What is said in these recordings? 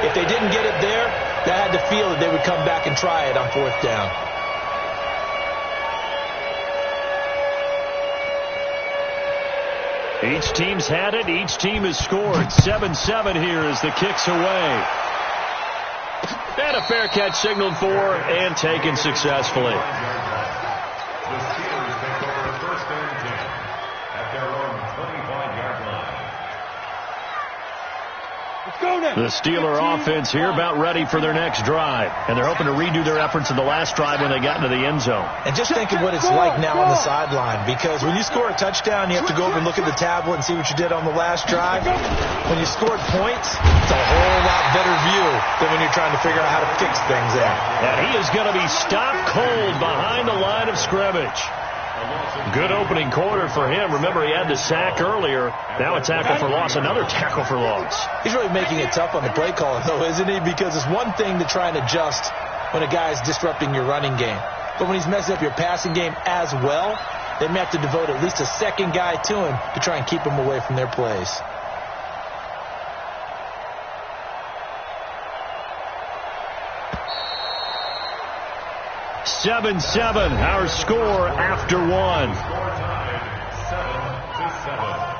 If they didn't get it there, they had to feel that they would come back and try it on fourth down. Each team's had it. Each team has scored. 7-7 here as the kick's away. And a fair catch signaled for and taken successfully. The Steelers take over first and 10 at their own 25-yard line. The Steeler offense here about ready for their next drive. And they're hoping to redo their efforts in the last drive when they got into the end zone. And just think of what it's like now on the sideline, because when you score a touchdown, you have to go over and look at the tablet and see what you did on the last drive. When you scored points, it's a whole lot better view than when you're trying to figure out how to fix things there. And he is going to be stopped cold behind the line of scrimmage. Good opening quarter for him. Remember, he had the sack earlier. Now a tackle for loss, another tackle for loss. He's really making it tough on the play caller, though, isn't he? Because it's one thing to try and adjust when a guy is disrupting your running game. But when he's messing up your passing game as well, they may have to devote at least a second guy to him to try and keep him away from their plays. Seven, our score after one. Score time 7-7.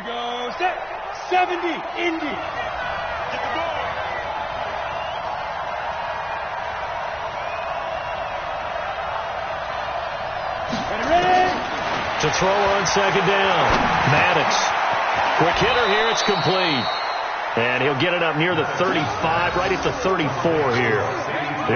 we go. Set. 70. Indy. Get the ball. Ready. To throw on second down. Maddox. Quick hitter here. It's complete. And he'll get it up near the 35, right at the 34 here.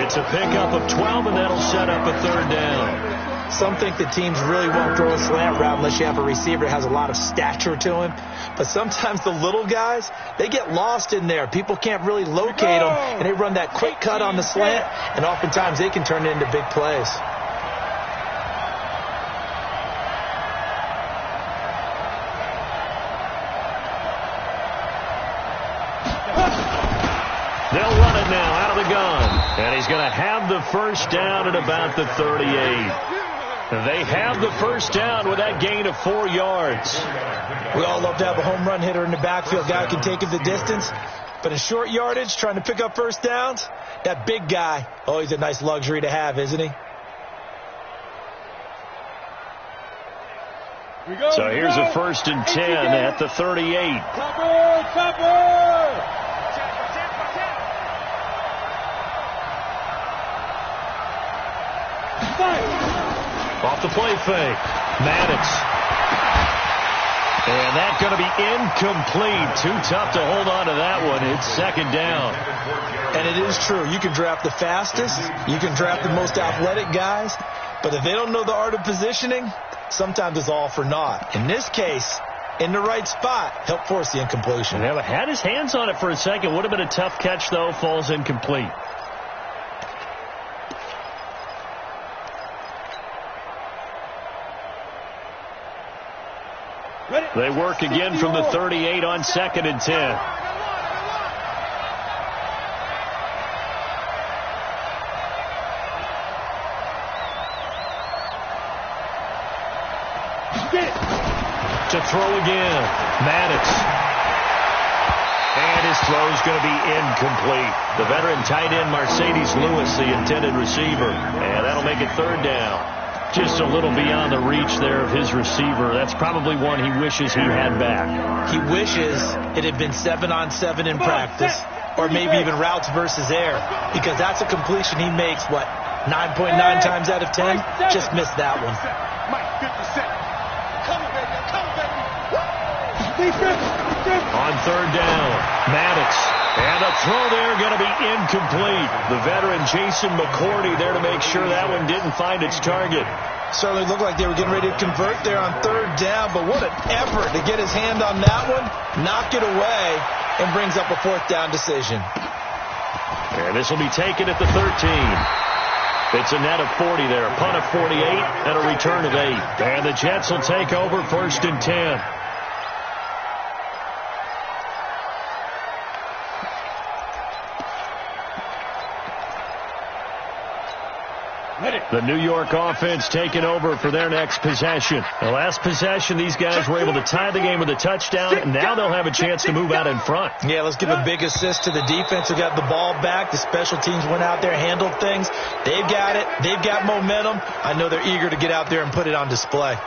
It's a pickup of 12, and that'll set up a third down. Some think the teams really won't throw a slant route unless you have a receiver that has a lot of stature to him. But sometimes the little guys, they get lost in there. People can't really locate them, and they run that quick cut on the slant, and oftentimes they can turn it into big plays. They'll run it now out of the gun. And he's going to have the first down at about the 38. They have the first down with that gain of 4 yards. We all love to have a home run hitter in the backfield. Guy who can take it the distance. But in short yardage, trying to pick up first downs, that big guy, always a nice luxury to have, isn't he? So here's a 1st and 10 at the 38. Off the play fake. Maddox. And that's going to be incomplete. Too tough to hold on to that one. It's second down. And it is true. You can draft the fastest. You can draft the most athletic guys. But if they don't know the art of positioning, sometimes it's all for naught. In this case, in the right spot, help force the incompletion. Yeah, but had his hands on it for a second. Would have been a tough catch, though. Falls incomplete. They work again from the 38 on 2nd and 10. To throw again. Maddox. And his throw is going to be incomplete. The veteran tight end Mercedes Lewis, the intended receiver. And that'll make it third down. Just a little beyond the reach there of his receiver. That's probably one he wishes he had back. He wishes it had been 7-on-7 in practice, or maybe even routes versus air, because that's a completion he makes, 9.9 times out of 10? Just missed that one. On third down, Maddox. And the throw there going to be incomplete. The veteran Jason McCourty there to make sure that one didn't find its target. Certainly looked like they were getting ready to convert there on third down, but what an effort to get his hand on that one, knock it away, and brings up a 4th down decision. And this will be taken at the 13. It's a net of 40 there, a punt of 48, and a return of 8. And the Jets will take over 1st and 10. The New York offense taking over for their next possession. The last possession, these guys were able to tie the game with a touchdown, and now they'll have a chance to move out in front. Yeah, let's give a big assist to the defense who got the ball back. The special teams went out there, handled things. They've got it. They've got momentum. I know they're eager to get out there and put it on display.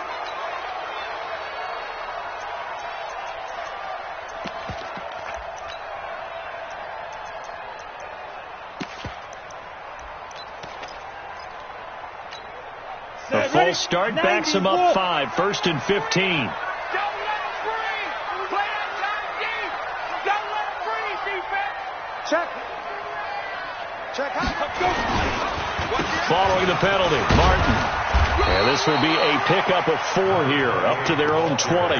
A false start backs him up 5, 1st and 15. Don't let him free. Play that time deep. Don't let him free, defense. Check. Following the penalty, Martin. And this will be a pickup of 4 here, up to their own 20.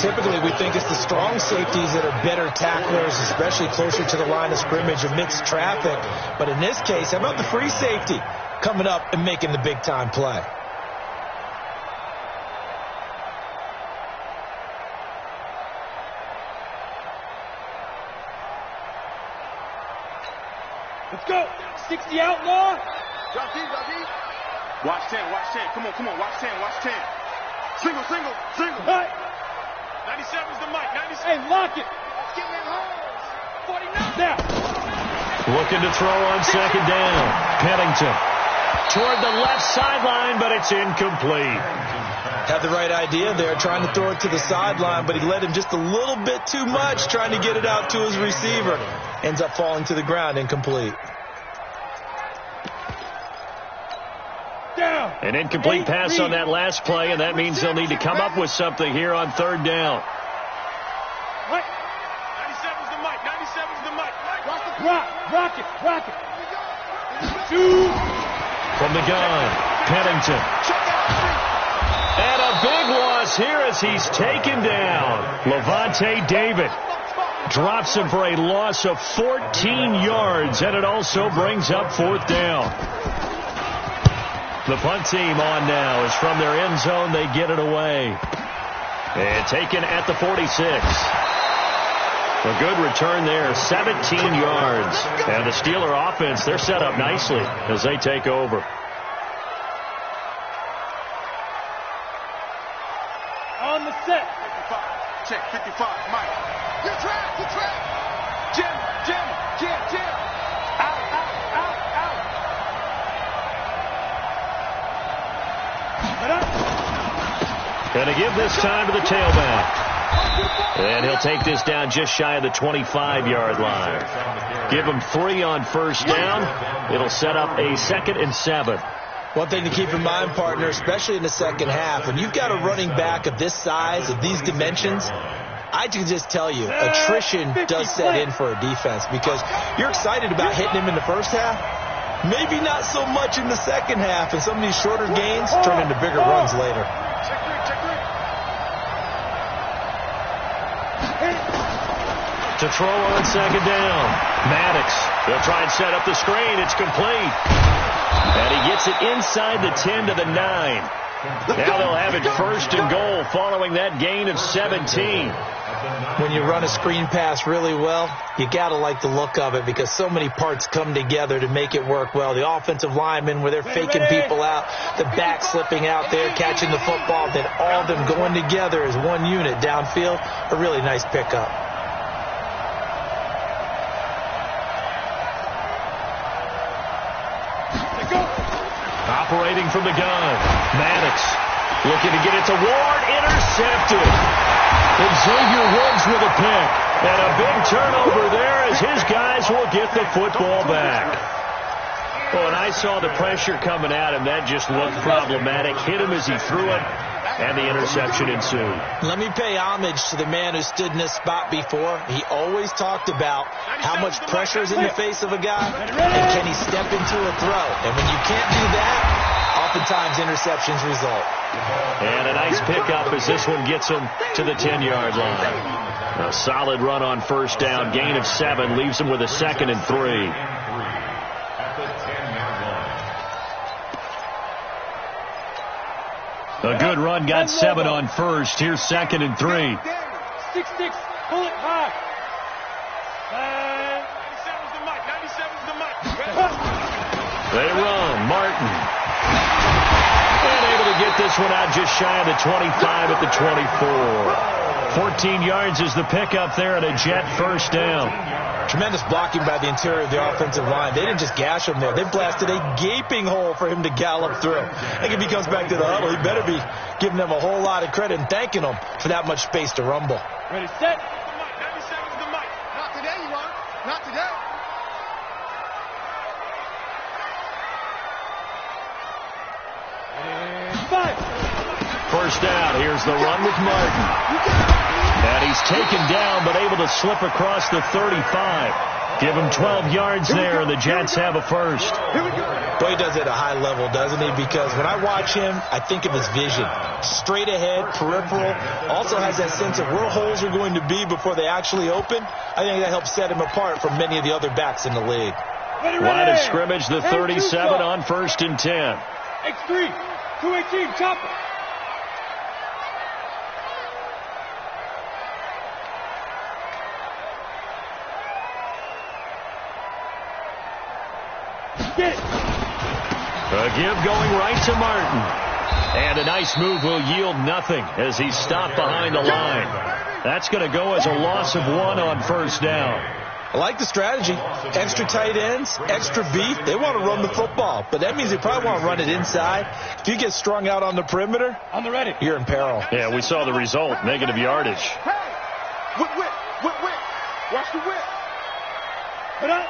Typically, we think it's the strong safeties that are better tacklers, especially closer to the line of scrimmage amidst traffic. But in this case, how about the free safety coming up and making the big-time play? Let's go. 60 outlaw. Drop deep. Watch 10. Come on. Watch 10. Single. Right. 97's the mic. 97. Hey, lock it. Let's get in holes. 49. Now. Looking to throw on second down. Pennington toward the left sideline, but it's incomplete. Had the right idea there, trying to throw it to the sideline, but he led him just a little bit too much, trying to get it out to his receiver. Ends up falling to the ground, incomplete. An incomplete pass on that last play, and that means they'll need to come up with something here on third down. 97's the mic. 97's the mic. Rock it. From the gun, Pennington. And a big loss here as he's taken down. Lavonte David drops him for a loss of 14 yards, and it also brings up fourth down. The punt team on now is from their end zone. They get it away. And taken at the 46. A good return there, 17 yards. And the Steeler offense, they're set up nicely as they take over. On the set. 55. Check, 55. Mike. You track. Jim. Out. Going to give this time to the tailback. And he'll take this down just shy of the 25-yard line. Give him 3 on first down. It'll set up a 2nd and 7. One thing to keep in mind, partner, especially in the second half, when you've got a running back of this size, of these dimensions, I can just tell you, attrition does set in for a defense because you're excited about hitting him in the first half. Maybe not so much in the second half, and some of these shorter gains turn into bigger runs later. To throw on second down. Maddox. They'll try and set up the screen. It's complete. And he gets it inside the 10 to the 9. Now they'll have it 1st and goal following that gain of 17. When you run a screen pass really well, you got to like the look of it because so many parts come together to make it work well. The offensive linemen where they're faking people out, the back slipping out there, catching the football, then all of them going together as one unit downfield. A really nice pickup. Operating from the gun, Maddox looking to get it to Ward, intercepted. And Xavier Woods with a pick. And a big turnover there as his guys will get the football back. Oh, and I saw the pressure coming at him. That just looked problematic. Hit him as he threw it, and the interception ensued. Let me pay homage to the man who stood in this spot before. He always talked about how much pressure is in the face of a guy, and can he step into a throw. And when you can't do that, oftentimes interceptions result. And a nice pickup as this one gets him to the 10-yard line. A solid run on first down. Gain of 7 leaves him with a 2nd and 3. A good run, got 7 on first. Here's 2nd and 3. 6-6, pull it high. 97's the mic. 97's the mic. They run. Martin. And able to get this one out just shy of the 25 at the 24. 14 yards is the pickup there and a Jet first down. Tremendous blocking by the interior of the offensive line. They didn't just gash him there. They blasted a gaping hole for him to gallop through. I think if he comes back to the huddle, he better be giving them a whole lot of credit and thanking them for that much space to rumble. Ready, set. 97's the mic. Not today, you are. Not today. First down. Here's the run with Martin. And he's taken down but able to slip across the 35. Give him 12 yards there, and the Jets have a first. Boy, he does it at a high level, doesn't he? Because when I watch him, I think of his vision. Straight ahead, peripheral. Also has that sense of where holes are going to be before they actually open. I think that helps set him apart from many of the other backs in the league. Line of scrimmage, the 37 on 1st and 10. X3, 218, chopper. A give going right to Martin. And a nice move will yield nothing as he's stopped behind the line. That's going to go as a loss of 1 on first down. I like the strategy. Extra tight ends, extra beef. They want to run the football, but that means they probably want to run it inside. If you get strung out on the perimeter, you're in peril. Yeah, we saw the result, negative yardage. Hey! Whip. Watch the whip. Put up.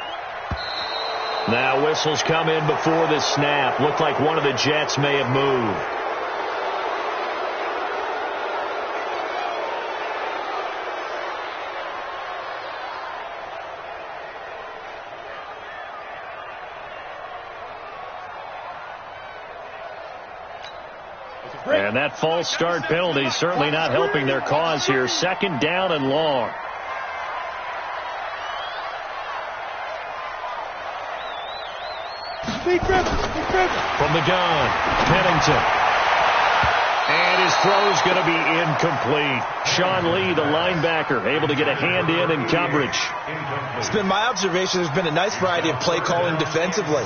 Now whistles come in before the snap. Looked like one of the Jets may have moved. And that false start penalty certainly not helping their cause here. 2nd down and long. From the gun, Pennington. And his throw's going to be incomplete. Sean Lee, the linebacker, able to get a hand in coverage. It's been my observation there's been a nice variety of play calling defensively.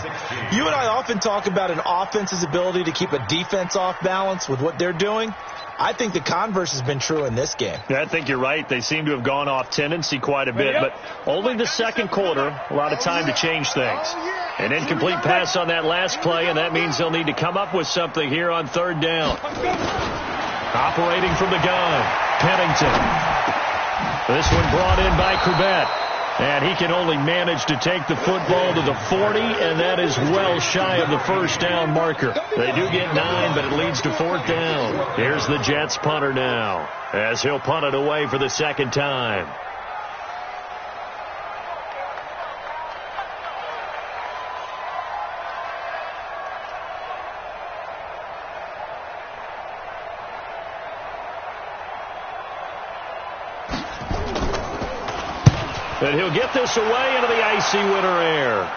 You and I often talk about an offense's ability to keep a defense off balance with what they're doing. I think the converse has been true in this game. Yeah, I think you're right. They seem to have gone off tendency quite a bit, but only the 2nd quarter, a lot of time to change things. An incomplete pass on that last play, and that means they'll need to come up with something here on 3rd down. Operating from the gun, Pennington. This one brought in by Corbett. And he can only manage to take the football to the 40, and that is well shy of the 1st down marker. They do get 9, but it leads to 4th down. Here's the Jets punter now, as he'll punt it away for the 2nd time. And he'll get this away into the icy winter air.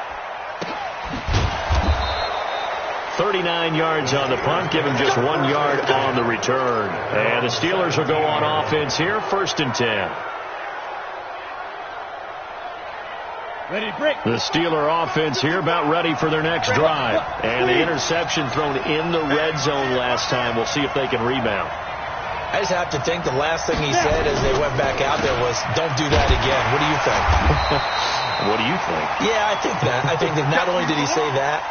39 yards on the punt, give him just 1 yard on the return. And the Steelers will go on offense here, 1st and 10. Ready, break. The Steeler offense here about ready for their next drive. And the interception thrown in the red zone last time. We'll see if they can rebound. I just have to think the last thing he said as they went back out there was, don't do that again. What do you think? What do you think? Yeah, I think that. I think that not only did he say that,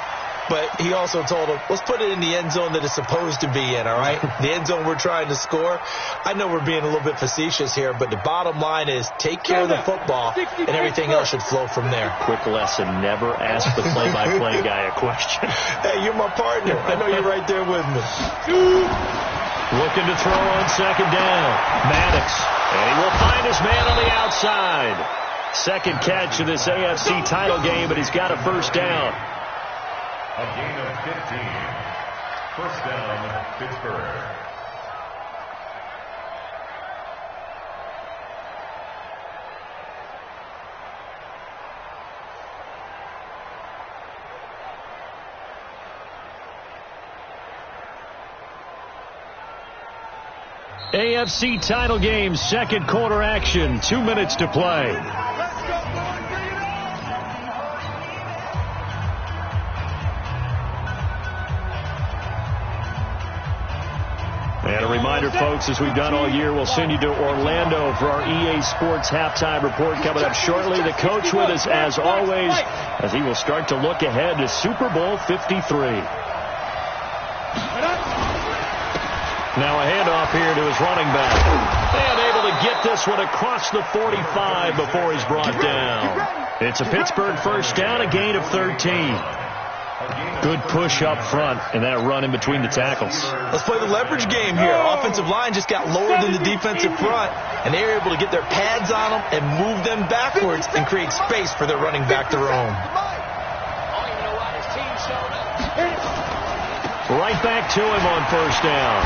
but he also told him, let's put it in the end zone that it's supposed to be in, all right? The end zone we're trying to score. I know we're being a little bit facetious here, but the bottom line is take care of the football, and everything else should flow from there. Quick lesson, never ask the play-by-play guy a question. Hey, you're my partner. I know you're right there with me. Looking to throw on 2nd down. Maddox. And he will find his man on the outside. 2nd catch of this AFC title game, but he's got a 1st down. A gain of 15. 1st down, Pittsburgh. AFC title game, 2nd quarter action, 2 minutes to play. And a reminder, folks, as we've done all year, we'll send you to Orlando for our EA Sports halftime report coming up shortly. The coach with us, as always, as he will start to look ahead to Super Bowl 53. Now a handoff here to his running back. And able to get this one across the 45 before he's brought down. It's a Pittsburgh 1st down, a gain of 13. Good push up front and that run in between the tackles. Let's play the leverage game here. Offensive line just got lower than the defensive front, and they were able to get their pads on them and move them backwards and create space for their running back to roam. Right back to him on 1st down.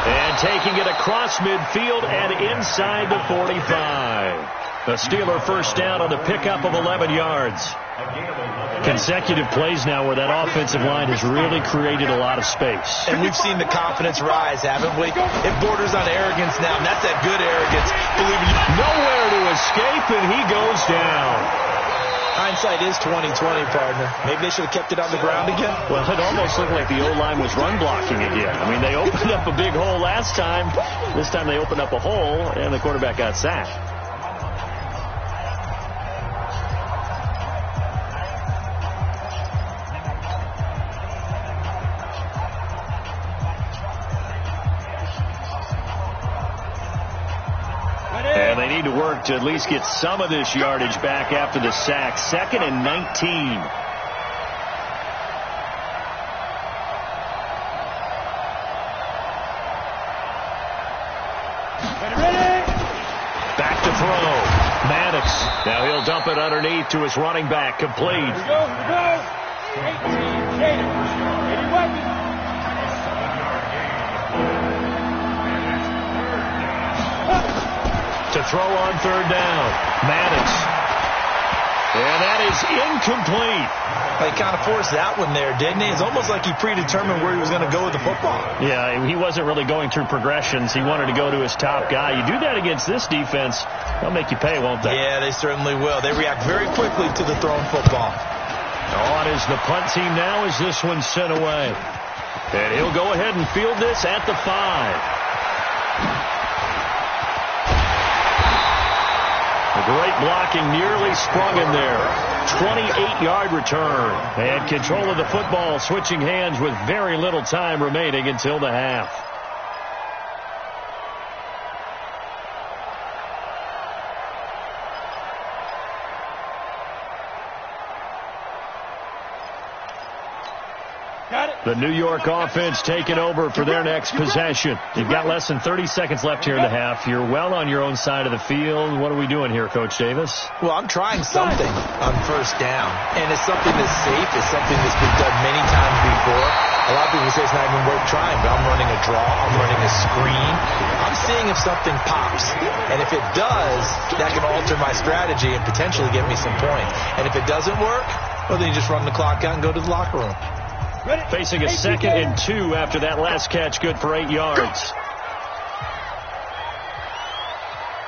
And taking it across midfield and inside the 45. The Steeler 1st down on the pickup of 11 yards. Consecutive plays now where that offensive line has really created a lot of space. And we've seen the confidence rise, haven't we? It borders on arrogance now, and that's that good arrogance. Believe me. Nowhere to escape, and he goes down. Hindsight is 20/20, partner. Maybe they should have kept it on the ground again. Well, it almost looked like the O-line was run blocking again. I mean, they opened up a big hole last time. This time they opened up a hole, and the quarterback got sacked. need to work to at least get some of this yardage back after the sack. 2nd and 19. Back to throw. Maddox. Now he'll dump it underneath to his running back. Complete. Here we go. 18, Caden. 81. To throw on 3rd down. Maddox. And that is incomplete. He kind of forced that one there, didn't he? It's almost like he predetermined where he was going to go with the football. Yeah, he wasn't really going through progressions. He wanted to go to his top guy. You do that against this defense, they'll make you pay, won't they? Yeah, they certainly will. They react very quickly to the thrown football. On is the punt team now as this one's sent away. And he'll go ahead and field this at the 5. Great blocking, nearly sprung in there. 28-yard return. And control of the football switching hands with very little time remaining until the half. The New York offense taking over for their next possession. You've got less than 30 seconds left here in the half. You're well on your own side of the field. What are we doing here, Coach Davis? Well, I'm trying something on 1st down, and it's something that's safe. It's something that's been done many times before. A lot of people say it's not even worth trying, but I'm running a draw. I'm running a screen. I'm seeing if something pops, and if it does, that can alter my strategy and potentially get me some points. And if it doesn't work, well, then you just run the clock out and go to the locker room. Facing a 2nd and 2 after that last catch, good for 8 yards.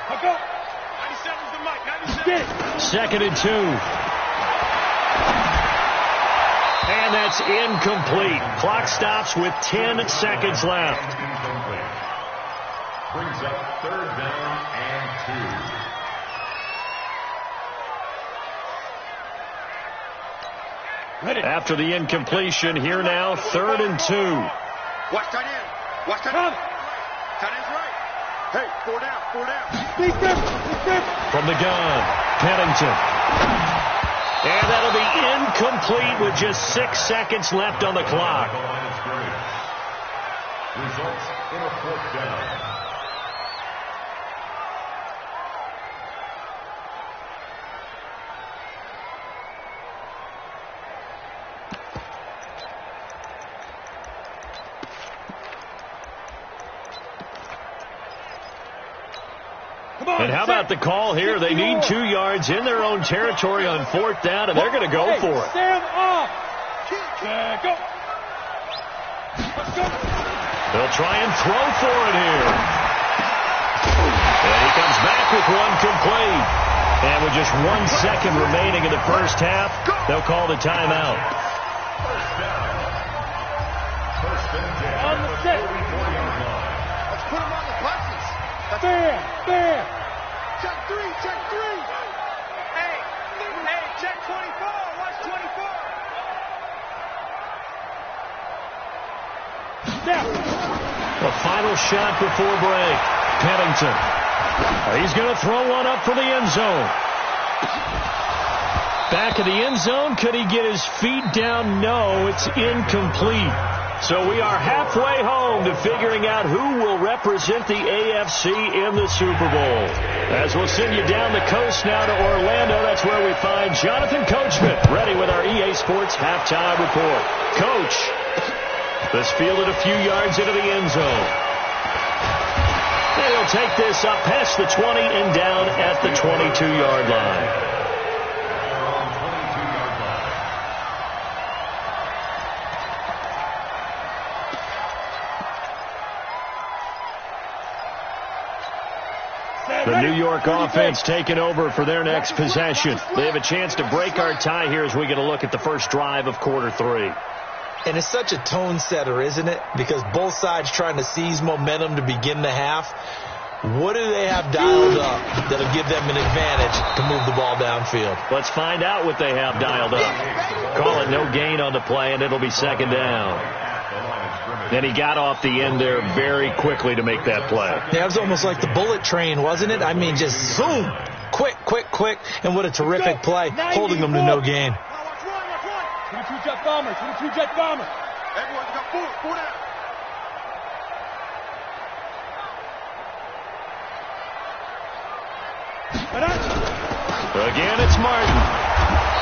97's the mic. 2nd and 2. And that's incomplete. Clock stops with 10 seconds left. Brings up 3rd down and 2. After the incompletion, here now, 3rd and 2. Watch tight end. Watch tight end. Tight end's right. Hey, 4 down. 4 down. From the gun, Pennington. And that'll be incomplete with just 6 seconds left on the clock. Results in a 4th down. And how about the call here? They need 2 yards in their own territory on 4th down, and they're going to go for it. Stand off. Go. They'll try and throw for it here. And he comes back with one complete. And with just 1 second remaining in the first half, they'll call the timeout. First and 10. On the set. Let's put him on the buses. Fair. Check 3. Hey, check 24. Watch 24. A final shot before break. Pennington. He's going to throw one up for the end zone. Back of the end zone. Could he get his feet down? No, it's incomplete. So we are halfway home to figuring out who will represent the AFC in the Super Bowl. As we'll send you down the coast now to Orlando, that's where we find Jonathan Coachman, ready with our EA Sports halftime report. Coach, this fielded a few yards into the end zone. And he'll take this up past the 20 and down at the 22-yard line. The New York offense taking over for their next possession. They have a chance to break our tie here as we get a look at the first drive of quarter 3. And it's such a tone setter, isn't it? Because both sides trying to seize momentum to begin the half. What do they have dialed up that'll give them an advantage to move the ball downfield? Let's find out what they have dialed up. Call it no gain on the play, and it'll be 2nd down. And he got off the end there very quickly to make that play. Yeah, it was almost like the bullet train, wasn't it? I mean, just zoom, quick, and what a terrific play, holding them to no gain. 22 jet bomber, 22 jet bomber. Everyone got four down. Again, it's Martin.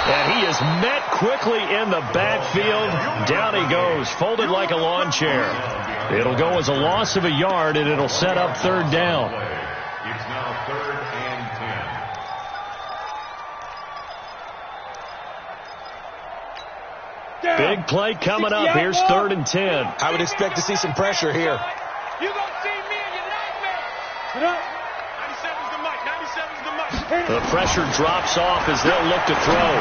And he is met quickly in the backfield. Down he goes, folded like a lawn chair. It'll go as a loss of a yard, and it'll set up third down. It's now 3rd and 10. Big play coming up. Here's 3rd and 10. I would expect to see some pressure here. You gonna see me in your nightmare. 97's the mic. 97's the mic. The pressure drops off as they'll look to throw.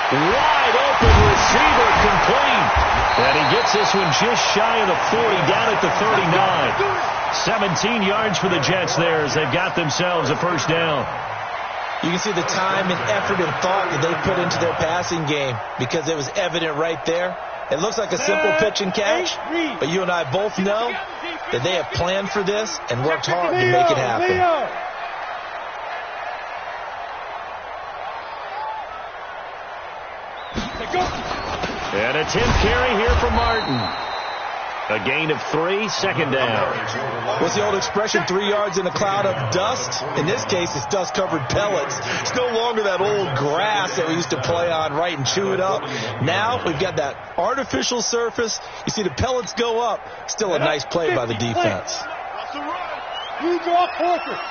Wide open receiver complete. And he gets this one just shy of the 40, down at the 39. 17 yards for the Jets there as they've got themselves a first down. You can see the time and effort and thought that they put into their passing game because it was evident right there. It looks like a simple pitch and catch, but you and I both know that they have planned for this and worked hard to make it happen. And a 10th carry here for Martin. A gain of 3, second down. What's the old expression, 3 yards in a cloud of dust? In this case, it's dust-covered pellets. It's no longer that old grass that we used to play on, right, and chew it up. Now we've got that artificial surface. You see the pellets go up. Still a nice play by the defense. That's the run. You draw fortress.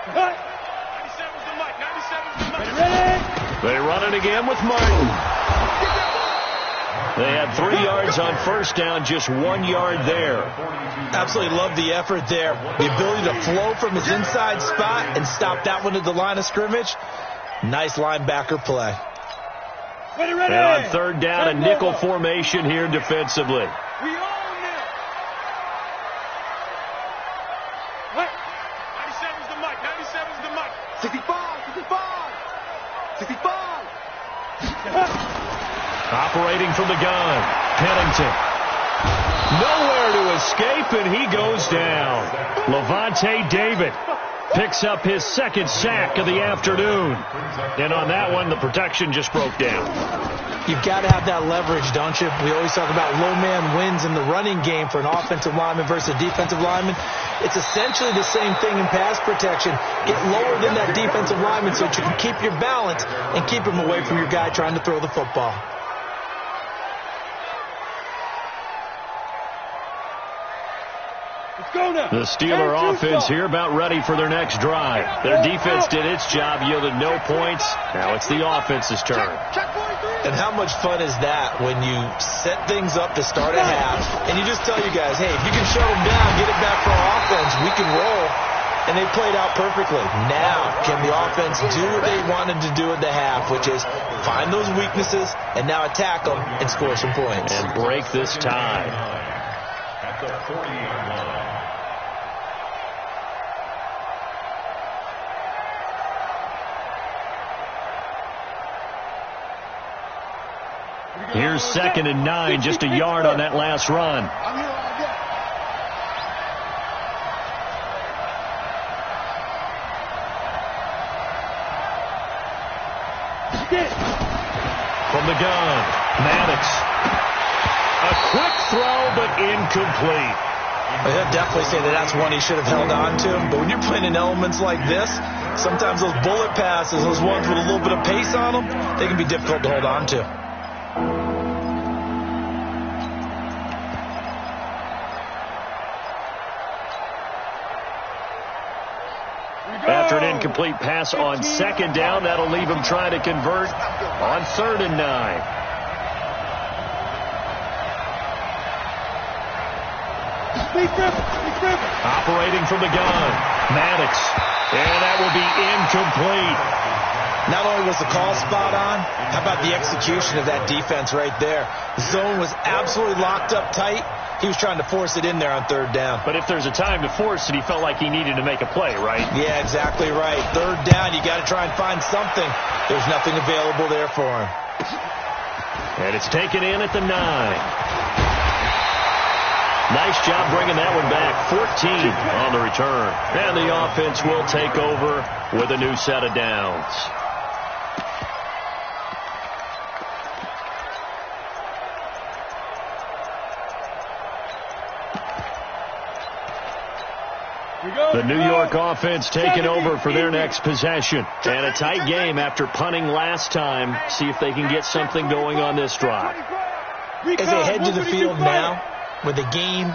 97's the mic. 97's the mic. Ready? They run it again with Martin. They had 3 yards on first down, just 1 yard there. Absolutely love the effort there. The ability to flow from his inside spot and stop that one at the line of scrimmage. Nice linebacker play. Ready? And on third down, a nickel formation here defensively. We own them. What? 97's the mic. 97's the mic. 65. Operating from the gun, Pennington. Nowhere to escape, and he goes down. Lavonte David picks up his second sack of the afternoon. And on that one, the protection just broke down. You've got to have that leverage, don't you? We always talk about low man wins in the running game for an offensive lineman versus a defensive lineman. It's essentially the same thing in pass protection. Get lower than that defensive lineman so that you can keep your balance and keep him away from your guy trying to throw the football. The Steeler offense here about ready for their next drive. Their defense did its job, yielded no points. Now it's the offense's turn. And how much fun is that when you set things up to start a half and you just tell you guys, hey, if you can shut them down, get it back for our offense, we can roll. And they played out perfectly. Now, can the offense do what they wanted to do at the half, which is find those weaknesses and now attack them and score some points. And break this tie. At the 40-yard line. Here's 2nd and 9, just a yard on that last run. From the gun, Maddox. A quick throw, but incomplete. I'd definitely say that that's one he should have held on to. But when you're playing in elements like this, sometimes those bullet passes, those ones with a little bit of pace on them, they can be difficult to hold on to. After an incomplete pass on 2nd down, that'll leave him trying to convert on 3rd and 9. Operating from the gun, Maddox. And that will be incomplete. Not only was the call spot on, how about the execution of that defense right there? The zone was absolutely locked up tight. He was trying to force it in there on third down. But if there's a time to force it, he felt like he needed to make a play, right? Yeah, exactly right. Third down, you got to try and find something. There's nothing available there for him. And it's taken in at the 9. Nice job bringing that one back. 14 on the return. And the offense will take over with a new set of downs. The New York offense taking over for their next possession. And a tight game after punting last time. See if they can get something going on this drive. As they head to the field now, with the game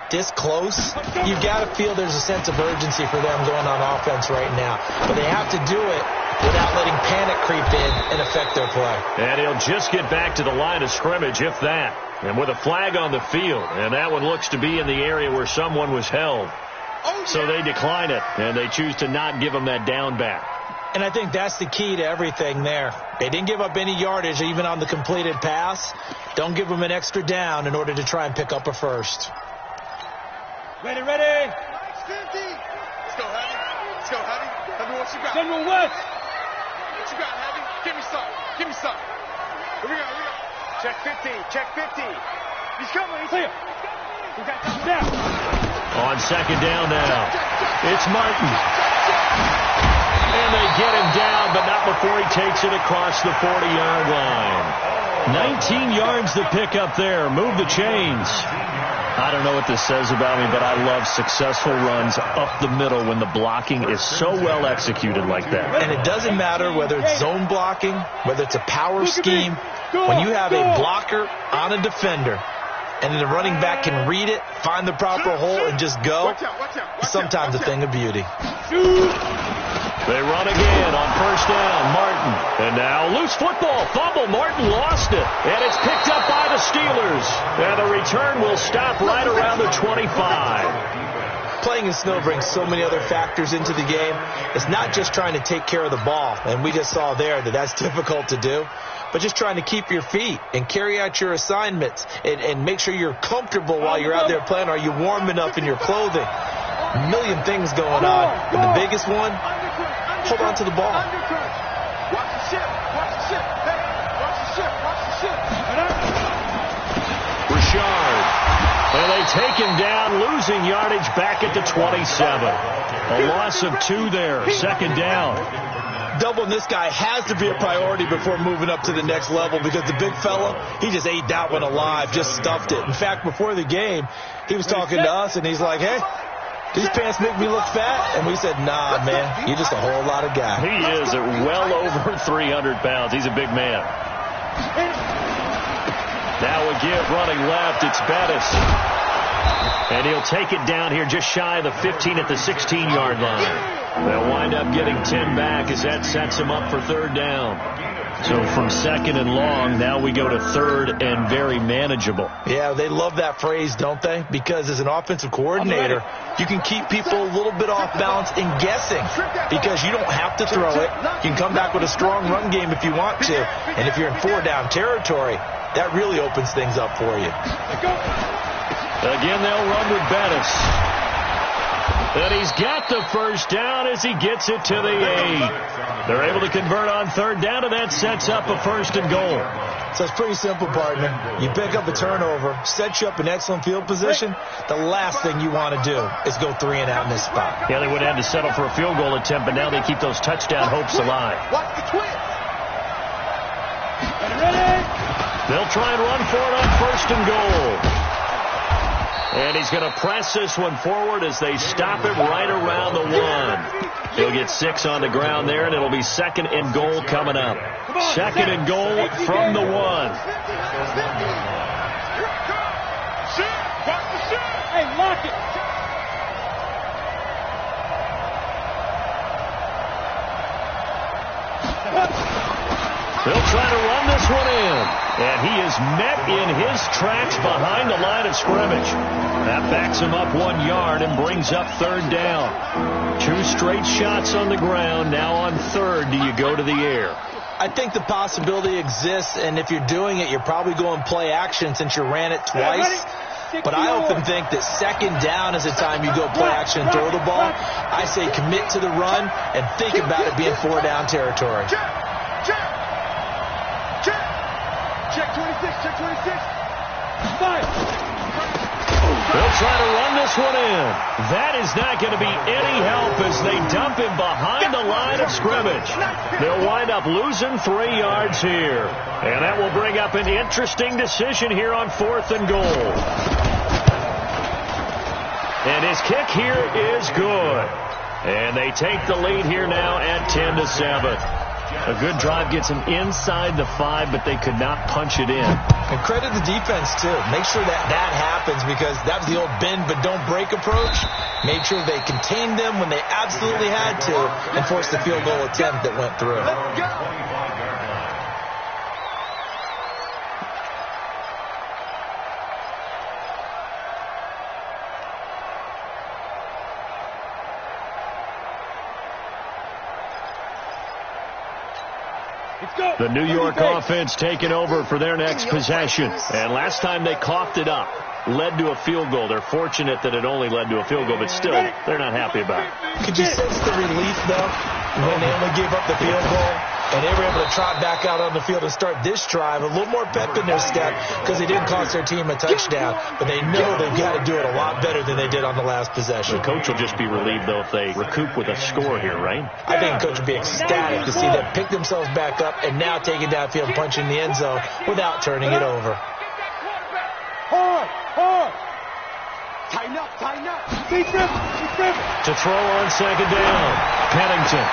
this close, you've got to feel there's a sense of urgency for them going on offense right now. But they have to do it without letting panic creep in and affect their play. And he'll just get back to the line of scrimmage, if that. And with a flag on the field. And that one looks to be in the area where someone was held. So they decline it, and they choose to not give him that down back. And I think that's the key to everything there. They didn't give up any yardage even on the completed pass. Don't give them an extra down in order to try and pick up a first. Ready. Let's go, Heavy. Let's go, Heavy. Heavy, what you got? General West. What you got, Heavy? Give me something. Here we go. Check 15. He's coming. Clear. We got touch down. On second down now, it's Martin. And they get him down, but not before he takes it across the 40-yard line. 19 yards to pick up there. Move the chains. I don't know what this says about me, but I love successful runs up the middle when the blocking is so well executed like that. And it doesn't matter whether it's zone blocking, whether it's a power scheme. When you have a blocker on a defender, and then the running back can read it, find the proper hole, and just go, it's sometimes a thing of beauty. They run again on first down. Martin. And now loose football. Fumble. Martin lost it. And it's picked up by the Steelers. And the return will stop right around the 25. Playing in snow brings so many other factors into the game. It's not just trying to take care of the ball. And we just saw there that that's difficult to do. But just trying to keep your feet and carry out your assignments and make sure you're comfortable while you're out there playing. Are you warm enough in your clothing? A million things going on. But the biggest one, hold on to the ball. Watch the ship. Hey, watch the ship. Richard. And they take him down, losing yardage back at the 27. A loss of 2 there. Second down. Doubling this guy has to be a priority before moving up to the next level because the big fella, he just ate that one alive, just stuffed it. In fact, before the game, he was talking to us, and he's like, hey, these pants make me look fat? And we said, nah, man, you're just a whole lot of guy. He is at well over 300 pounds. He's a big man. Now again, running left, it's Bettis. And he'll take it down here just shy of the 15 at the 16-yard line. They'll wind up getting 10 back as that sets him up for third down. So from second and long, now we go to third and very manageable. Yeah, they love that phrase, don't they? Because as an offensive coordinator, you can keep people a little bit off balance and guessing because you don't have to throw it. You can come back with a strong run game if you want to. And if you're in 4-down territory, that really opens things up for you. Again, they'll run with Bettis. And he's got the first down as he gets it to the 8. They're able to convert on third down, and that sets up a first and goal. So it's pretty simple, partner. You pick up a turnover, sets you up in excellent field position. The last thing you want to do is go 3 and out in this spot. Yeah, they would have had to settle for a field goal attempt, but now they keep those touchdown hopes alive. Watch the twist. They'll try and run for it on first and goal. And he's going to press this one forward as they stop it right around the 1. He'll get 6 on the ground there, and it'll be second and goal coming up. Second and goal from the 1. Hey, lock it. They'll try to run this one in. And he is met in his tracks behind the line of scrimmage. That backs him up 1 yard and brings up third down. 2 straight shots on the ground. Now on third, do you go to the air? I think the possibility exists, and if you're doing it, you're probably going play action since you ran it twice. But I often think that second down is the time you go play action and throw the ball. I say commit to the run and think about it being 4-down territory. Check 26, check 26. 5. They'll try to run this one in. That is not going to be any help as they dump him behind the line of scrimmage. They'll wind up losing 3 yards here. And that will bring up an interesting decision here on 4th and goal. And his kick here is good. And they take the lead here now at 10-7. A good drive gets them inside the 5, but they could not punch it in. And credit the defense, too. Make sure that happens because that was the old bend but don't break approach. Made sure they contained them when they absolutely had to and forced the field goal attempt that went through. Let's go. The New York offense taking over for their next possession. And last time they coughed it up, led to a field goal. They're fortunate that it only led to a field goal, but still, they're not happy about it. Could you sense the relief, though, when they only gave up the field goal? And they were able to trot back out on the field and start this drive. A little more pep in their step because they didn't cost their team a touchdown. But they know they've got to do it a lot better than they did on the last possession. The coach will just be relieved, though, if they recoup with a score here, right? I think the coach would be ecstatic to see them pick themselves back up and now take it downfield, punching the end zone without turning it over. Hard. Tighten up. To throw on second down, Pennington.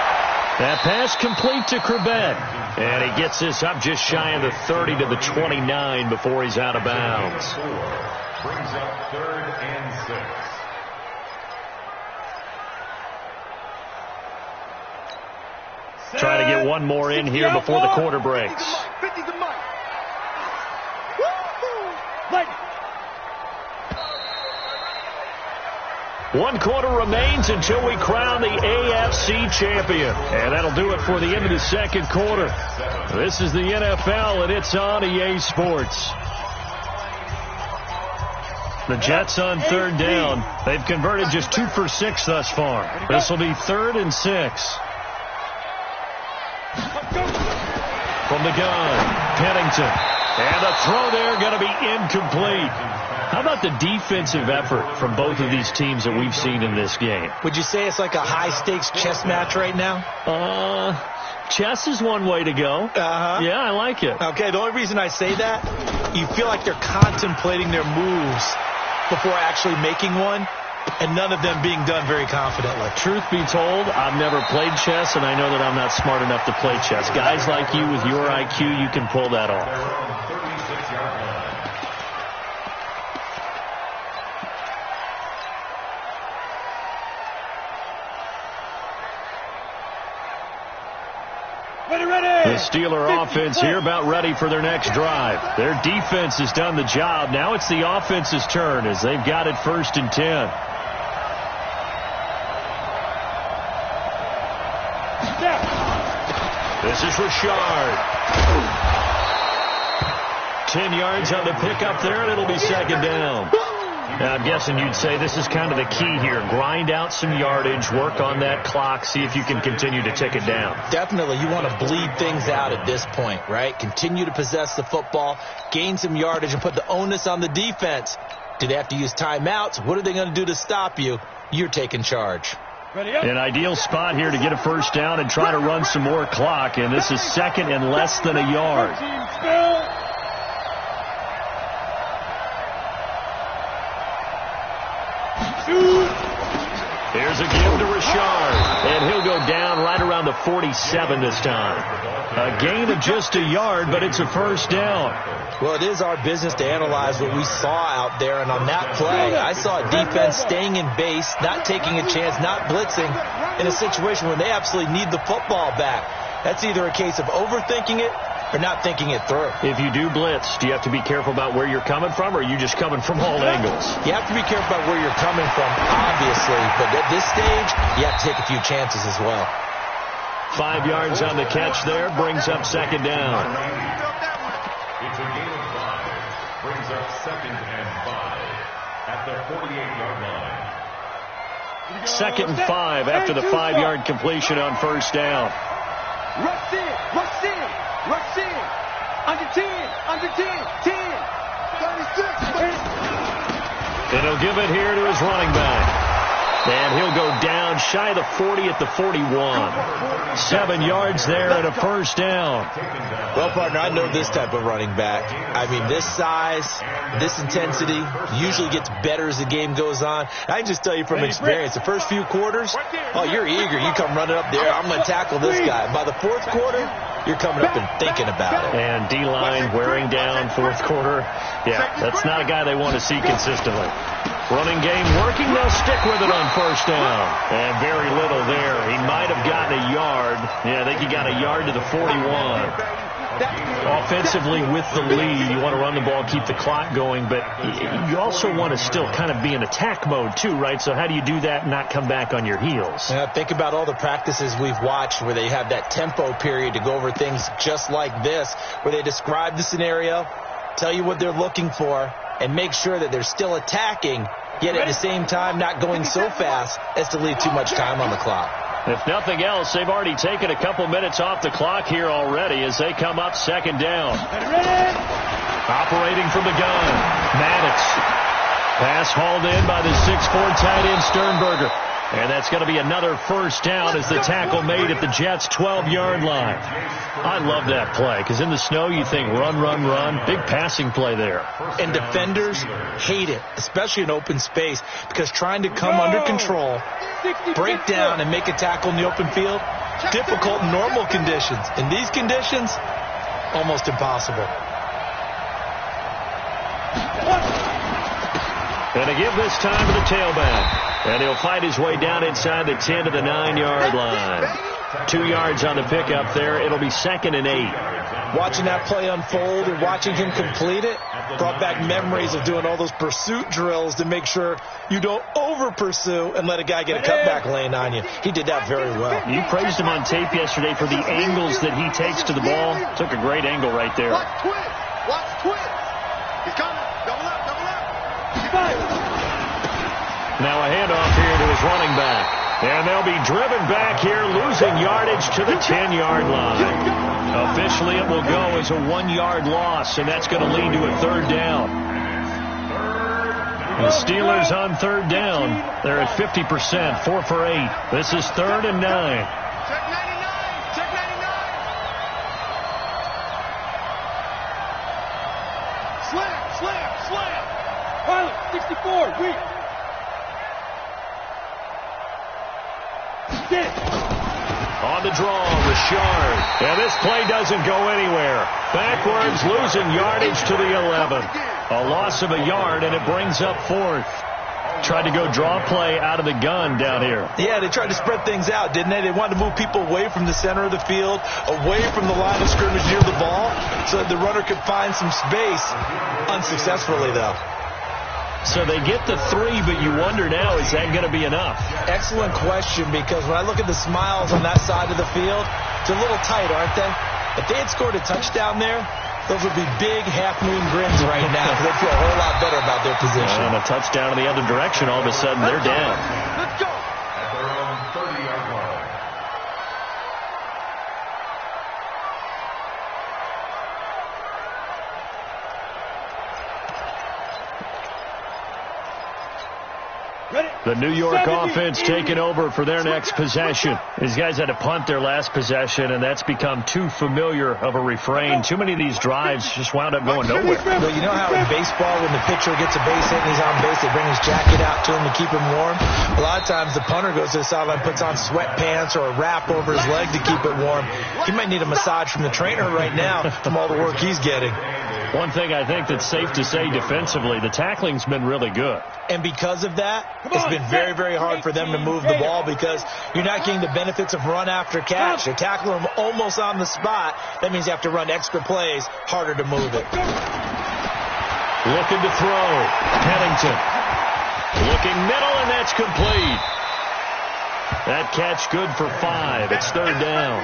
That pass complete to Krebet. And he gets this up just shy of the 30 to the 29 before he's out of bounds. Brings up 3rd and 6. Try to get one more in here before the quarter breaks. 50's a month. One quarter remains until we crown the AFC champion. And that'll do it for the end of the second quarter. This is the NFL, and it's on EA Sports. The Jets on third down. They've converted just 2 for 6 thus far. This will be 3rd and 6. From the gun, Pennington. And the throw there going to be incomplete. How about the defensive effort from both of these teams that we've seen in this game? Would you say it's like a high-stakes chess match right now? Chess is one way to go. Yeah, I like it. Okay, the only reason I say that, you feel like they're contemplating their moves before actually making one, and none of them being done very confidently. Truth be told, I've never played chess, and I know that I'm not smart enough to play chess. Guys like you with your IQ, you can pull that off. The Steeler offense here about ready for their next drive. Their defense has done the job. Now it's the offense's turn as they've got it 1st and 10. This is Richard. 10 yards on the pickup there, and it'll be second down. Now, I'm guessing you'd say this is kind of the key here. Grind out some yardage, work on that clock, see if you can continue to tick it down. Definitely. You want to bleed things out at this point, right? Continue to possess the football, gain some yardage, and put the onus on the defense. Do they have to use timeouts? What are they going to do to stop you? You're taking charge. An ideal spot here to get a first down and try to run some more clock, and this is 2nd and less than a yard. Here's a give to Richard, and he'll go down right around the 47 this time. A gain of just a yard, but it's a first down. Well, it is our business to analyze what we saw out there, and on that play, I saw a defense staying in base, not taking a chance, not blitzing, in a situation where they absolutely need the football back. That's either a case of overthinking it or not thinking it through. If you do blitz, do you have to be careful about where you're coming from, or are you just coming from all angles? You have to be careful about where you're coming from, obviously, but at this stage, you have to take a few chances as well. 5 yards on the catch there, brings up second down. It's a gain of 5. Brings up 2nd and 5 at the 48-yard line. 2nd and 5 after the 5-yard completion on first down. Rush in, rush in, rush in. Under 10, under 10, 10. 36. And he'll give it here to his running back. And he'll go down shy of the 40 at the 41. 7 yards there and a first down. Well, partner, I know this type of running back. I mean, this size, this intensity usually gets better as the game goes on. I can just tell you from experience, the first few quarters, oh, you're eager. You come running up there, I'm going to tackle this guy. By the fourth quarter, you're coming up and thinking about it. And D-line wearing down fourth quarter. Yeah, that's not a guy they want to see consistently. Running game working, they'll stick with it on first down. And very little there. He might have gotten a yard. Yeah, I think he got a yard to the 41. Offensively with the lead, you want to run the ball, keep the clock going, but you also want to still kind of be in attack mode too, right? So how do you do that and not come back on your heels? Yeah, think about all the practices we've watched where they have that tempo period to go over things just like this, where they describe the scenario, tell you what they're looking for, and make sure that they're still attacking, yet at the same time not going so fast as to leave too much time on the clock. If nothing else, they've already taken a couple minutes off the clock here already as they come up second down. Operating from the gun, Maddox. Pass hauled in by the 6'4" tight end Sternberger. And that's going to be another first down as the tackle made at the Jets' 12-yard line. I love that play because in the snow you think run, run, run. Big passing play there. And defenders hate it, especially in open space, because trying to come under control, break down, and make a tackle in the open field, difficult in normal conditions. In these conditions, almost impossible. And to give this time to the tailback. And he'll fight his way down inside the 10 to the 9-yard line. 2 yards on the pickup there. It'll be 2nd and 8. Watching that play unfold and watching him complete it brought back memories of doing all those pursuit drills to make sure you don't over-pursue and let a guy get a cutback lane on you. He did that very well. You praised him on tape yesterday for the angles that he takes to the ball. Took a great angle right there. Watch twist. Watch twist. He's coming. Double up, double up. Now a handoff here to his running back. And they'll be driven back here, losing yardage to the 10-yard line. Officially, it will go as a 1-yard loss, and that's going to lead to a third down. The Steelers on third down. They're at 50%, 4 for 8. This is 3rd and 9. Check 99. Check 99. Slam, slam, slam. Pilot, 64, weak. On the draw, Richard. And this play doesn't go anywhere. Backwards, losing yardage to the 11. A loss of a yard, and it brings up 4th. Tried to go draw play out of the gun down here. Yeah, they tried to spread things out, didn't they? They wanted to move people away from the center of the field, away from the line of scrimmage near the ball, so that the runner could find some space. Unsuccessfully, though. So they get the 3, but you wonder now, is that going to be enough? Excellent question, because when I look at the smiles on that side of the field, it's a little tight, aren't they? If they had scored a touchdown there, those would be big half-moon grins right now. They'd feel a whole lot better about their position. And a touchdown in the other direction, all of a sudden they're down. Let's go. At their own 30-yard line. The New York offense taking over for their next possession. These guys had to punt their last possession, and that's become too familiar of a refrain. Too many of these drives just wound up going nowhere. Well, you know how in baseball, when the pitcher gets a base hit and he's on base, they bring his jacket out to him to keep him warm? A lot of times the punter goes to the sideline, puts on sweatpants or a wrap over his leg to keep it warm. He might need a massage from the trainer right now from all the work he's getting. One thing I think that's safe to say defensively, the tackling's been really good. And because of that, it's been very, very hard for them to move the ball because you're not getting the benefits of run after catch. You're tackling them almost on the spot. That means you have to run extra plays, harder to move it. Looking to throw. Pennington. Looking middle, and that's complete. That catch good for 5. It's third down.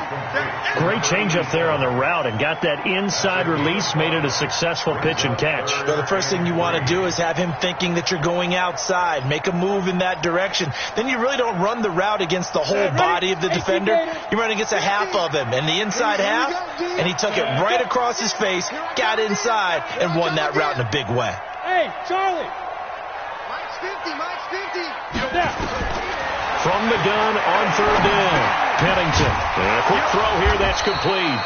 Great change up there on the route and got that inside release, made it a successful pitch and catch. Well, the first thing you want to do is have him thinking that you're going outside, make a move in that direction. Then you really don't run the route against the whole body of the defender. You run against a half of him, and the inside half, and he took it right across his face, got inside, and won that route in a big way. Hey, Charlie. Mike's 50, Mike's 50. Yeah. From the gun on third down. Pennington. And a quick throw here. That's complete.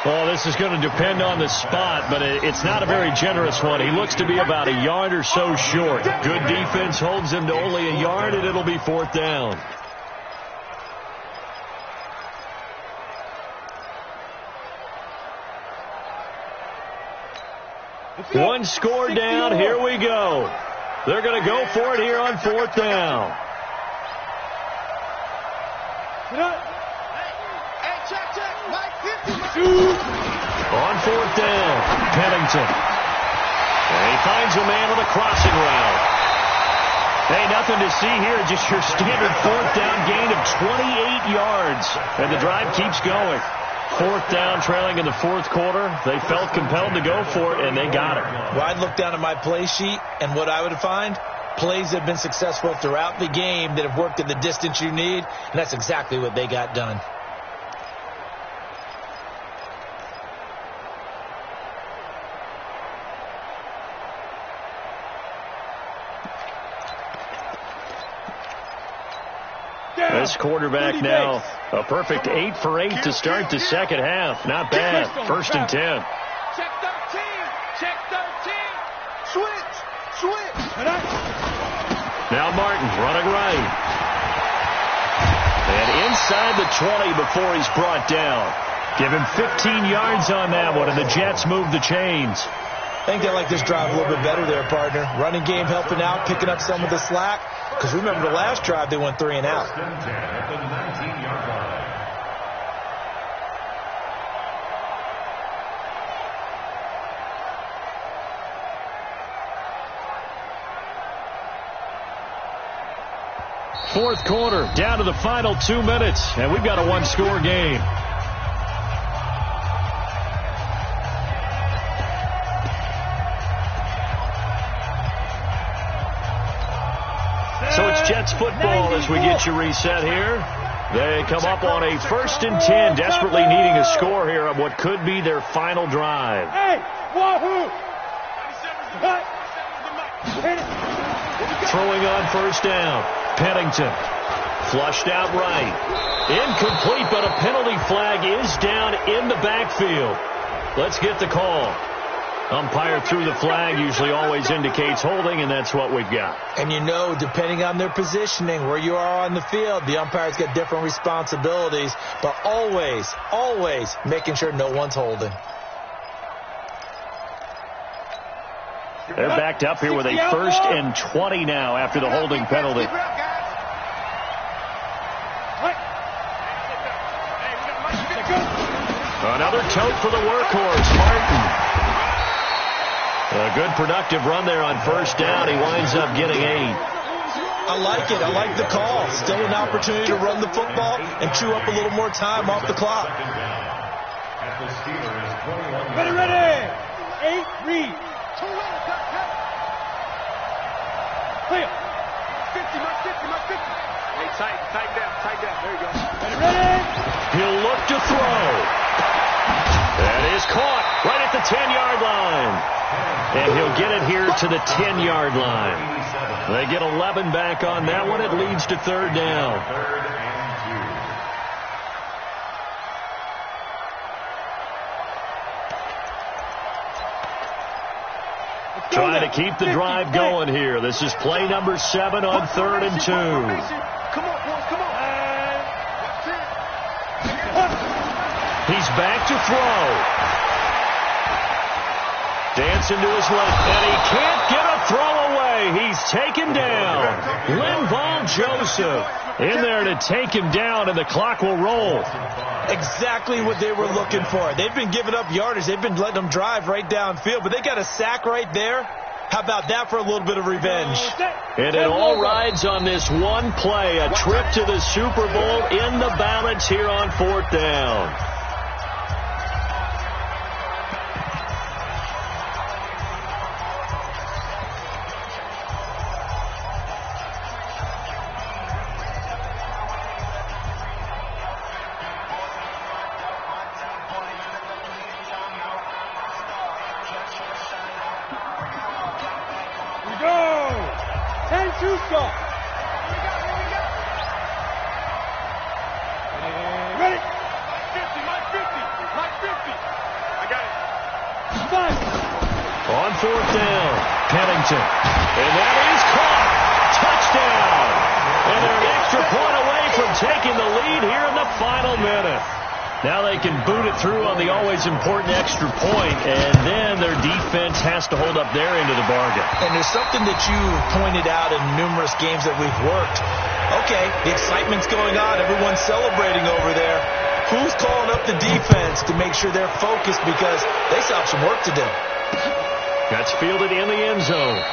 Oh, this is going to depend on the spot, but it's not a very generous one. He looks to be about a yard or so short. Good defense holds him to only a yard, and it'll be fourth down. One score down. Here we go. They're going to go for it here on fourth down. Hey, check. Mike 50. On fourth down, Pennington. And he finds a man with a crossing route. Hey, nothing to see here. Just your standard fourth down gain of 28 yards. And the drive keeps going. Fourth down, trailing in the fourth quarter. They felt compelled to go for it, and they got it. Well, I'd look down at my play sheet, and what I would find, plays that have been successful throughout the game that have worked at the distance you need, and that's exactly what they got done. This quarterback now, a perfect 8 for 8 to start the second half. Not bad. First and 10. Check 13. Check 13. Switch. Now Martin running right. And inside the 20 before he's brought down. Give him 15 yards on that one, and the Jets move the chains. I think they like this drive a little bit better there, partner. Running game helping out, picking up some of the slack. Because remember the last drive, they went 3 and out. At the 19-yard line. Fourth quarter, down to the final 2 minutes, and we've got a one-score game. So it's Jets football as we get you reset here. They come up on a 1st and 10, desperately needing a score here on what could be their final drive. Hey, wahoo! Throwing on first down. Pennington. Flushed out right. Incomplete, but a penalty flag is down in the backfield. Let's get the call. Umpire threw the flag, usually always indicates holding, and that's what we've got. And you know, depending on their positioning, where you are on the field, the umpire's got different responsibilities, but always making sure no one's holding. They're backed up here with a 1st and 20 now after the holding penalty. Another tote for the workhorse, Martin. A good productive run there on first down. He winds up getting 8. I like it. I like the call. Still an opportunity to run the football and chew up a little more time off the clock. Ready. 8, read. Clear. 50, Mark 50. Hey, tight down. There you go. Ready. He'll look to throw. That is caught right at the 10-yard line. And he'll get it here to the 10-yard line. They get 11 back on that one. It leads to third down. Trying to keep the drive going here. This is play number 7 on 3rd and 2. Come on, boys, come on. He's back to throw. Dancing to his left, and he can't get a throw away. He's taken down. Linval Joseph in there to take him down, and the clock will roll. Exactly what they were looking for. They've been giving up yardage. They've been letting them drive right downfield, but they got a sack right there. How about that for a little bit of revenge? And it all rides on this one play, a trip to the Super Bowl in the balance here on 4th down. On 4th down, Pennington. And that is caught. Touchdown. And they're an extra point away from taking the lead here in the final minute. Now they can boot it through on the always important extra point, and then their defense has to hold up their end of the bargain. And there's something that you pointed out in numerous games that we've worked. Okay, the excitement's going on. Everyone's celebrating over there. Who's calling up the defense to make sure they're focused because they still have some work to do? That's fielded in the end zone.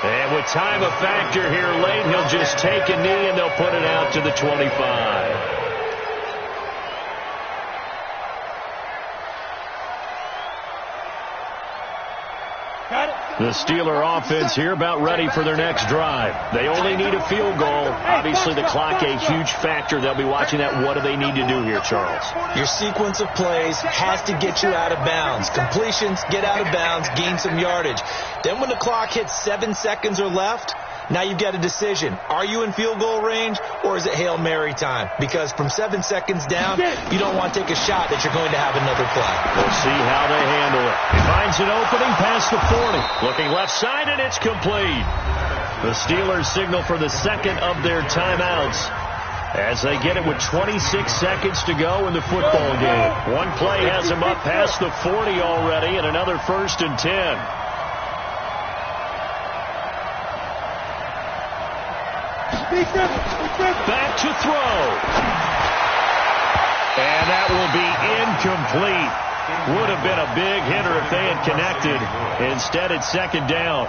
And with time a factor here late, he'll just take a knee and they'll put it out to the 25. The Steeler offense here about ready for their next drive. They only need a field goal. Obviously, the clock a huge factor. They'll be watching that. What do they need to do here, Charles? Your sequence of plays has to get you out of bounds. Completions, get out of bounds, gain some yardage. Then when the clock hits 7 seconds or left, now you've got a decision. Are you in field goal range or is it Hail Mary time? Because from 7 seconds down, you don't want to take a shot that you're going to have another play. We'll see how they handle it. He finds an opening past the 40. Looking left side, and it's complete. The Steelers signal for the second of their timeouts as they get it with 26 seconds to go in the football game. One play has them up past the 40 already, and another 1st and 10. Back to throw. And that will be incomplete. Would have been a big hitter if they had connected. Instead, it's 2nd down.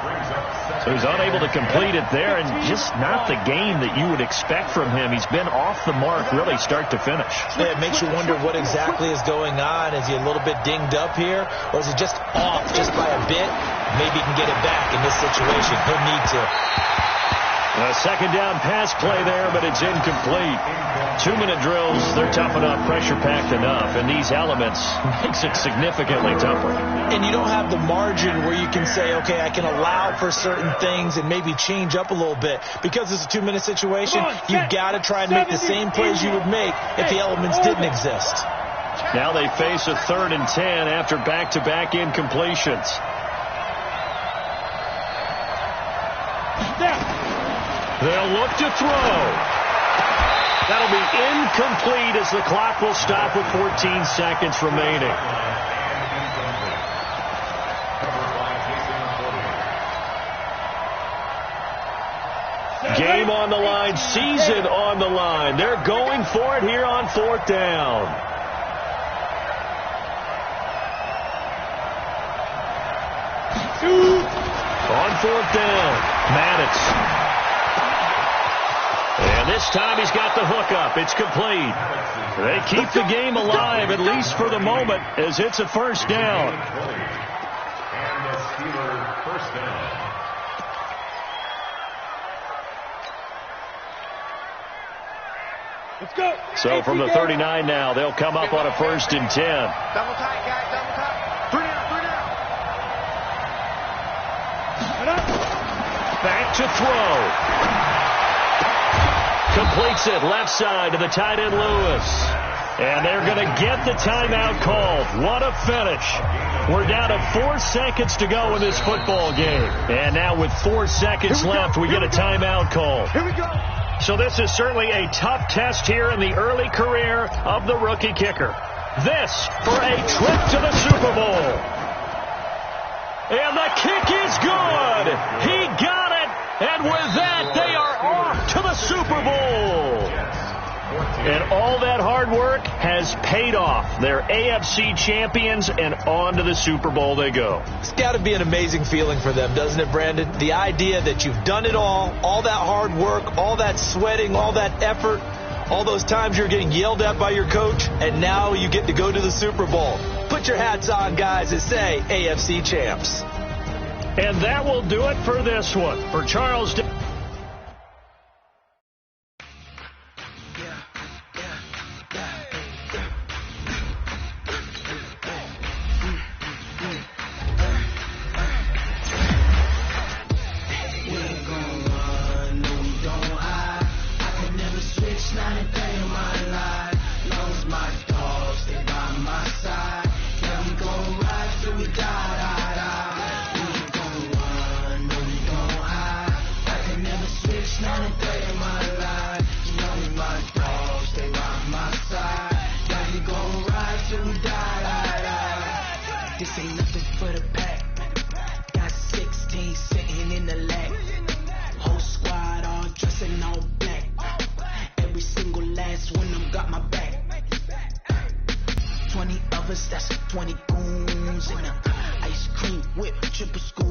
So he's unable to complete it there, and just not the game that you would expect from him. He's been off the mark really start to finish. Yeah, it makes you wonder what exactly is going on. Is he a little bit dinged up here, or is he just off just by a bit? Maybe he can get it back in this situation. He'll need to. A 2nd down pass play there, but it's incomplete. 2-minute drills, they're tough enough, pressure-packed enough, and these elements makes it significantly tougher. And you don't have the margin where you can say, okay, I can allow for certain things and maybe change up a little bit. Because it's a 2-minute situation, you've got to try and make the same plays you would make if the elements didn't exist. Now they face a 3rd and 10 after back-to-back incompletions. They'll look to throw. That'll be incomplete as the clock will stop with 14 seconds remaining. Game on the line, season on the line. They're going for it here on 4th down. On 4th down, Maddox. And this time he's got the hookup. It's complete. They keep the game alive, at least for the moment, as it's a 1st down. And the Steelers 1st down. Let's go. So from the 39 now, they'll come up on a 1st and 10. Double tight, guys. Double tight. 3 down. Back to throw. Completes it left side to the tight end Lewis. And they're going to get the timeout called. What a finish. We're down to 4 seconds to go in this football game. And now with 4 seconds left, we get a timeout call. Here we go. So this is certainly a tough test here in the early career of the rookie kicker. This for a trip to the Super Bowl. And the kick is good. He got it. And with that, they are off to the Super Bowl. And all that hard work has paid off. They're AFC champions, and on to the Super Bowl they go. It's got to be an amazing feeling for them, doesn't it, Brandon? The idea that you've done it all that hard work, all that sweating, all that effort, all those times you're getting yelled at by your coach, and now you get to go to the Super Bowl. Put your hats on, guys, and say AFC champs. And that will do it for this one. For Charles... This ain't nothing for the pack. Got 16 sitting in the lag. Whole squad all dressing all black. Every single last one of them got my back. 20 of us, that's 20 goons in a ice cream whip, triple scoop.